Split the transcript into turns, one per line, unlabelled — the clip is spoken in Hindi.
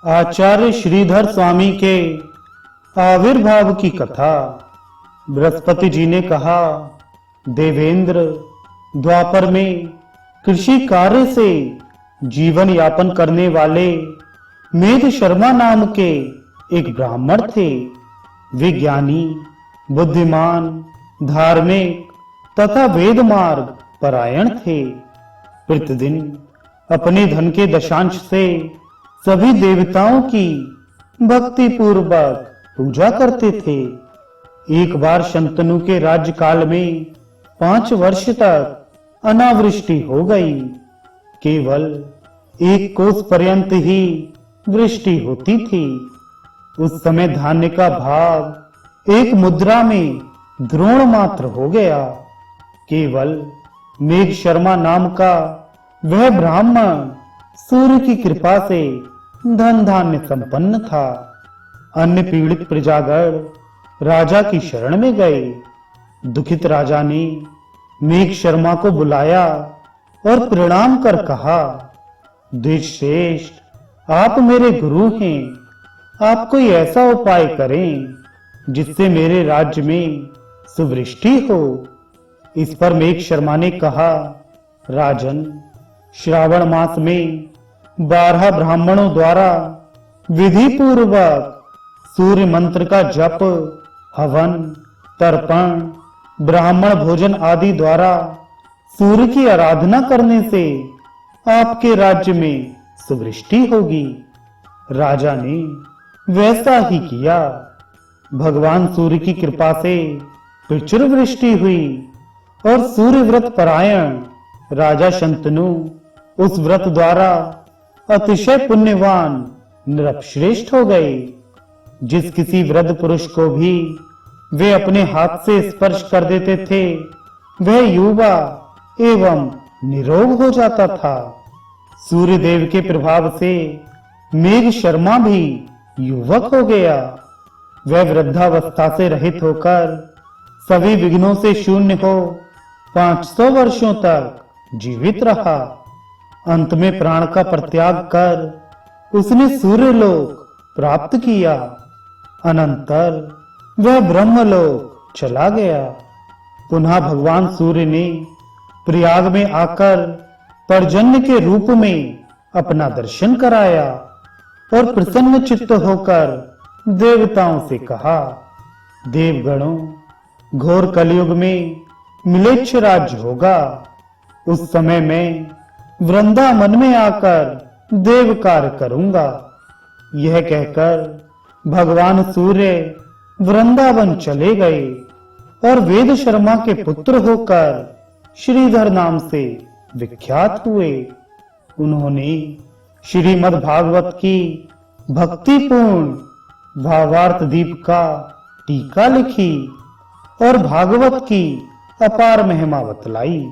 आचार्य श्रीधर स्वामी के आविर्भाव की कथा। बृहस्पति जी ने कहा, देवेंद्र, द्वापर में कृषि कार्य से जीवन यापन करने वाले मेघ शर्मा नाम के एक ब्राह्मण थे। वे ज्ञानी, बुद्धिमान, धार्मिक तथा वेद मार्ग परायण थे। प्रतिदिन अपने धन के दशांश से सभी देवताओं की भक्ति पूर्वक पूजा करते थे। एक बार शंतनु के राज्यकाल में 5 वर्ष तक अनावृष्टि हो गई। केवल 1 कोस पर्यंत ही वृष्टि होती थी। उस समय धान्य का भाव 1 मुद्रा में द्रोण मात्र हो गया। केवल मेघ शर्मा नाम का वह ब्राह्मण सूर्य की कृपा से धन धान्य संपन्न था। अन्य पीड़ित प्रजागण राजा की शरण में गए। दुखित राजा ने मेघ शर्मा को बुलाया और प्रणाम कर कहा, देशश्रेष्ठ, आप मेरे गुरु हैं। आप कोई ऐसा उपाय करें जिससे मेरे राज्य में सुवृष्टि हो। इस पर मेघ शर्मा ने कहा, राजन, श्रावण मास में 12 ब्राह्मणों द्वारा विधि पूर्वक सूर्य मंत्र का जप, हवन, तर्पण, ब्राह्मण भोजन आदि द्वारा सूर्य की आराधना करने से आपके राज्य में सुवृष्टि होगी। राजा ने वैसा ही किया। भगवान सूर्य की कृपा से प्रचुर वृष्टि हुई और सूर्य व्रत परायण राजा शंतनु उस व्रत द्वारा अतिशय पुण्यवान नृपश्रेष्ठ हो गए। जिस किसी वृद्ध पुरुष को भी वे अपने हाथ से स्पर्श कर देते थे, वह युवा एवं निरोग हो जाता था। सूर्य देव के प्रभाव से मेघ शर्मा भी युवक हो गया। वह वृद्धावस्था से रहित होकर सभी विघ्नों से शून्य हो 500 वर्षों तक जीवित रहा। अंत में प्राण का परित्याग कर उसने सूर्यलोक प्राप्त किया। अनंतर वह ब्रह्मलोक चला गया। पुनः भगवान सूर्य ने प्रयाग में आकर पर्जन्य के रूप में अपना दर्शन कराया और प्रसन्न चित्त होकर देवताओं से कहा, देवगणों, घोर कलयुग में म्लेच्छ राज्य होगा। उस समय मैं वृंदावन में आकर देव कार्य करूंगा। यह कहकर भगवान सूर्य वृंदावन चले गए और वेद शर्मा के पुत्र होकर श्रीधर नाम से विख्यात हुए। उन्होंने श्रीमद् भागवत की भक्तिपूर्ण भावार्थ दीप का टीका लिखी और भागवत की अपार महिमा बतलाई।